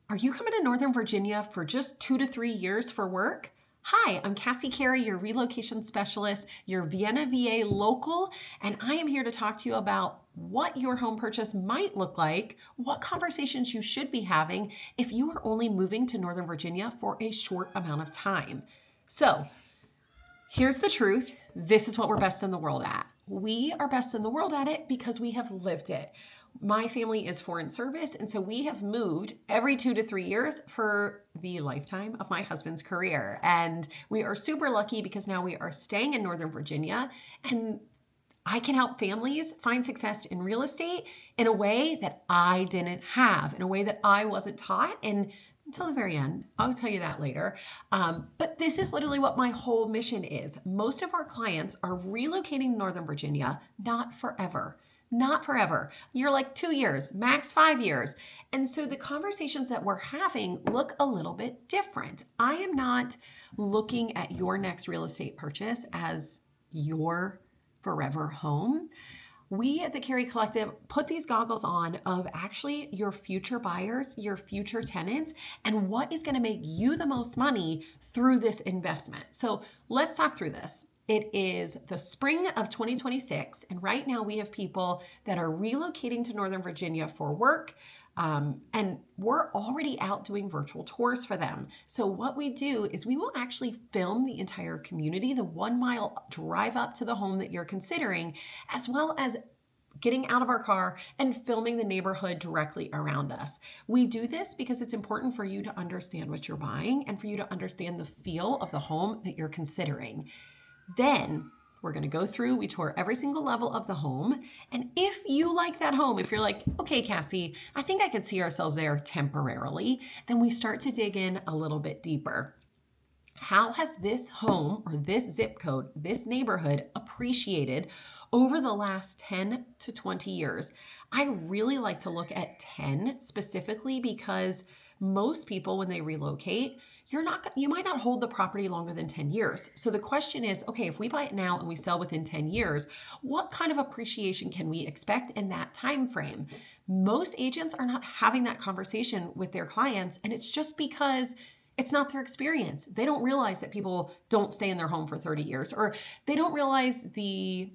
Are you coming to Northern Virginia for just 2 to 3 years for work? Hi, I'm Cassie Carey, your relocation specialist, your Vienna, VA local, and I am here to talk to you about what your home purchase might look like, what conversations you should be having if you are only moving to Northern Virginia for a short amount of time. So, here's the truth. This is what we're best in the world at. We are best in the world at it because we have lived it. My family is foreign service, and so we have moved every 2 to 3 years for the lifetime of my husband's career. And we are super lucky because now we are staying in Northern Virginia, and I can help families find success in real estate in a way that I didn't have, in a way that I wasn't taught. And until the very end, I'll tell you that later. But this is literally what my whole mission is. Most of our clients are relocating to Northern Virginia, not forever. Not forever. You're like 2 years, max 5 years. And so the conversations that we're having look a little bit different. I am not looking at your next real estate purchase as your forever home. We at the Carey Collective put these goggles on of actually your future buyers, your future tenants, and what is going to make you the most money through this investment. So let's talk through this. It is the spring of 2026, and right now we have people that are relocating to Northern Virginia for work, and we're already out doing virtual tours for them. So what we do is we will actually film the entire community, the 1 mile drive up to the home that you're considering, as well as getting out of our car and filming the neighborhood directly around us. We do this because it's important for you to understand what you're buying and for you to understand the feel of the home that you're considering. Then we're going to go through, we tour every single level of the home. And if you like that home, if you're like, okay, Cassie, I think I could see ourselves there temporarily, then we start to dig in a little bit deeper. How has this home or this zip code, this neighborhood appreciated over the last 10 to 20 years? I really like to look at 10 specifically because most people, when they relocate, you might not hold the property longer than 10 years. So the question is, okay, if we buy it now and we sell within 10 years, what kind of appreciation can we expect in that time frame? Most agents are not having that conversation with their clients, and it's just because it's not their experience. They don't realize that people don't stay in their home for 30 years, or they don't realize the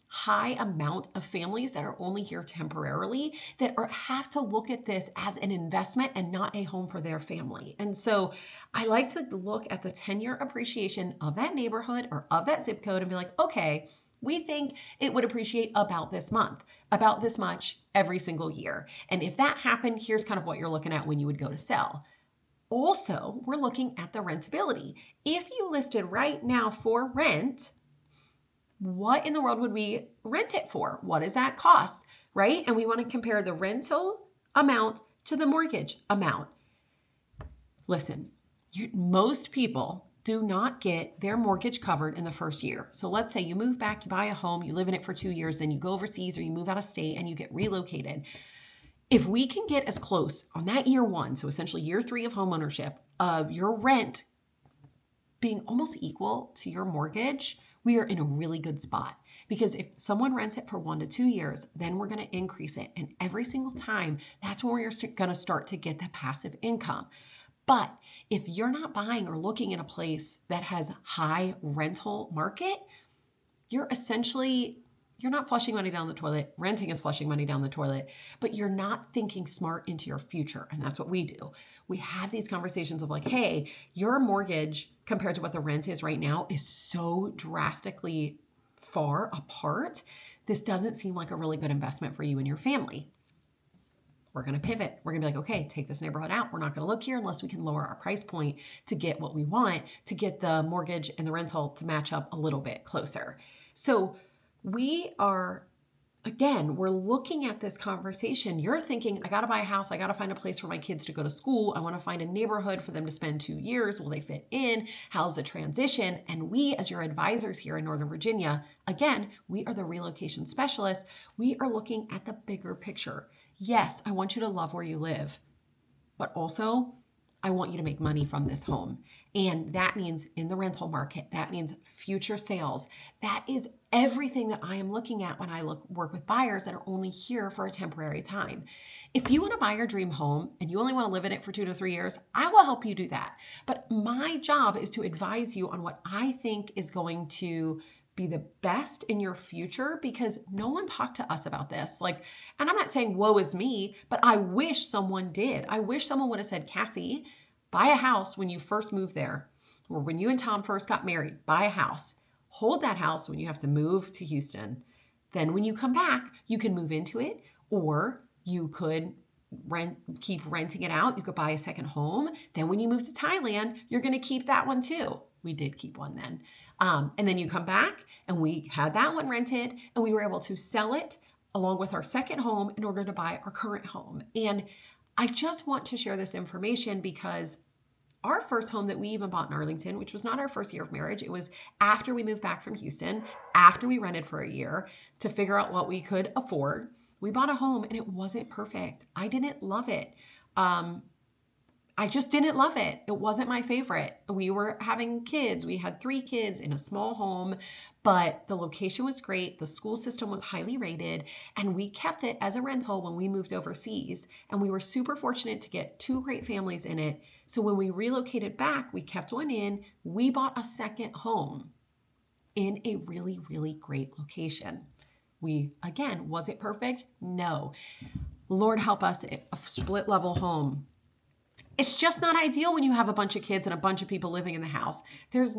high amount of families that are only here temporarily that have to look at this as an investment and not a home for their family. And so I like to look at the 10-year appreciation of that neighborhood or of that zip code and be like, okay, we think it would appreciate about this month, about this much every single year. And if that happened, here's kind of what you're looking at when you would go to sell. Also, we're looking at the rentability. If you listed right now for rent, what in the world would we rent it for? What does that cost, right? And we want to compare the rental amount to the mortgage amount. Listen, most people do not get their mortgage covered in the first year. So let's say you move back, you buy a home, you live in it for 2 years, then you go overseas or you move out of state and you get relocated. If we can get as close on that year one, so essentially year 3 of home ownership, of your rent being almost equal to your mortgage, we are in a really good spot. Because if someone rents it for 1 to 2 years, then we're going to increase it. And every single time, that's when we're going to start to get that passive income. But if you're not buying or looking in a place that has high rental market, you're not flushing money down the toilet. Renting is flushing money down the toilet, but you're not thinking smart into your future. And that's what we do. We have these conversations of like, hey, your mortgage compared to what the rent is right now is so drastically far apart. This doesn't seem like a really good investment for you and your family. We're going to pivot. We're going to be like, okay, take this neighborhood out. We're not going to look here unless we can lower our price point to get what we want, to get the mortgage and the rental to match up a little bit closer. So we're looking at this conversation. You're thinking, I got to buy a house. I got to find a place for my kids to go to school. I want to find a neighborhood for them to spend 2 years. Will they fit in? How's the transition? And we, as your advisors here in Northern Virginia, again, we are the relocation specialists. We are looking at the bigger picture. Yes, I want you to love where you live, but also I want you to make money from this home. And that means in the rental market, that means future sales. That is everything that I am looking at when I work with buyers that are only here for a temporary time. If you want to buy your dream home and you only want to live in it for 2 to 3 years, I will help you do that. But my job is to advise you on what I think is going to be the best in your future, because no one talked to us about this. And I'm not saying woe is me, but I wish someone did. I wish someone would have said, Cassie, buy a house when you first moved there, or when you and Tom first got married, buy a house. Hold that house when you have to move to Houston. Then when you come back, you can move into it, or you could keep renting it out. You could buy a second home. Then when you move to Thailand, you're going to keep that one too. We did keep one then. And then you come back and we had that one rented and we were able to sell it along with our second home in order to buy our current home. And I just want to share this information because our first home that we even bought in Arlington, which was not our first year of marriage, it was after we moved back from Houston, after we rented for a year to figure out what we could afford. We bought a home and it wasn't perfect. I didn't love it. I just didn't love it. It wasn't my favorite. We were having kids. We had 3 kids in a small home, but the location was great. The school system was highly rated, and we kept it as a rental when we moved overseas. And we were super fortunate to get 2 great families in it. So when we relocated back, we kept one in. We bought a second home in a really, really great location. Again, was it perfect? No. Lord help us, a split level home. It's just not ideal when you have a bunch of kids and a bunch of people living in the house. There's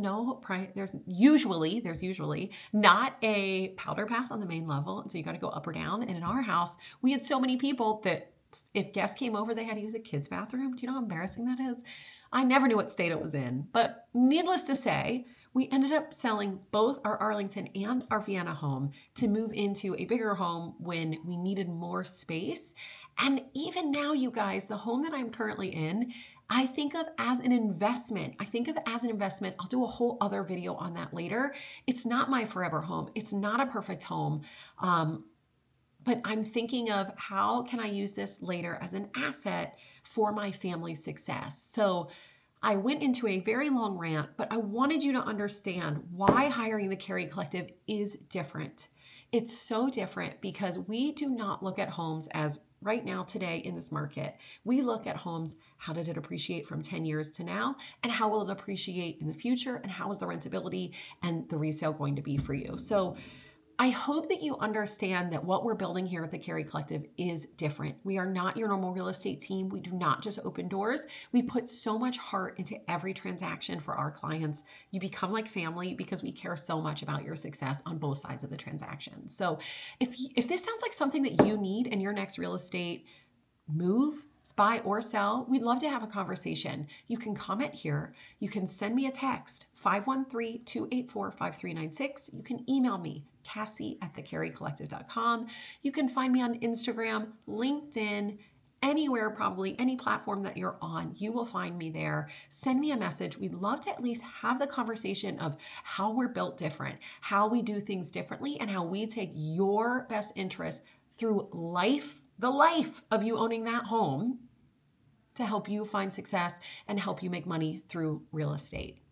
usually not a powder bath on the main level, and so you got to go up or down. And in our house, we had so many people that if guests came over, they had to use a kid's bathroom. Do you know how embarrassing that is? I never knew what state it was in, but needless to say, we ended up selling both our Arlington and our Vienna home to move into a bigger home when we needed more space. And even now, you guys, the home that I'm currently in, I think of as an investment. I'll do a whole other video on that later. It's not my forever home. It's not a perfect home. But I'm thinking of how can I use this later as an asset for my family's success. So I went into a very long rant, but I wanted you to understand why hiring the Carrie Collective is different. It's so different because we do not look at homes as right now, today in this market. We look at homes, how did it appreciate from 10 years to now? And how will it appreciate in the future? And how is the rentability and the resale going to be for you? So I hope that you understand that what we're building here at the Carrie Collective is different. We are not your normal real estate team. We do not just open doors. We put so much heart into every transaction for our clients. You become like family because we care so much about your success on both sides of the transaction. So if this sounds like something that you need in your next real estate move, buy or sell, we'd love to have a conversation. You can comment here. You can send me a text, 513-284-5396. You can email me, Cassie@thecarriecollective.com. You can find me on Instagram, LinkedIn, anywhere, probably any platform that you're on, you will find me there. Send me a message. We'd love to at least have the conversation of how we're built different, how we do things differently, and how we take your best interest through the life of you owning that home to help you find success and help you make money through real estate.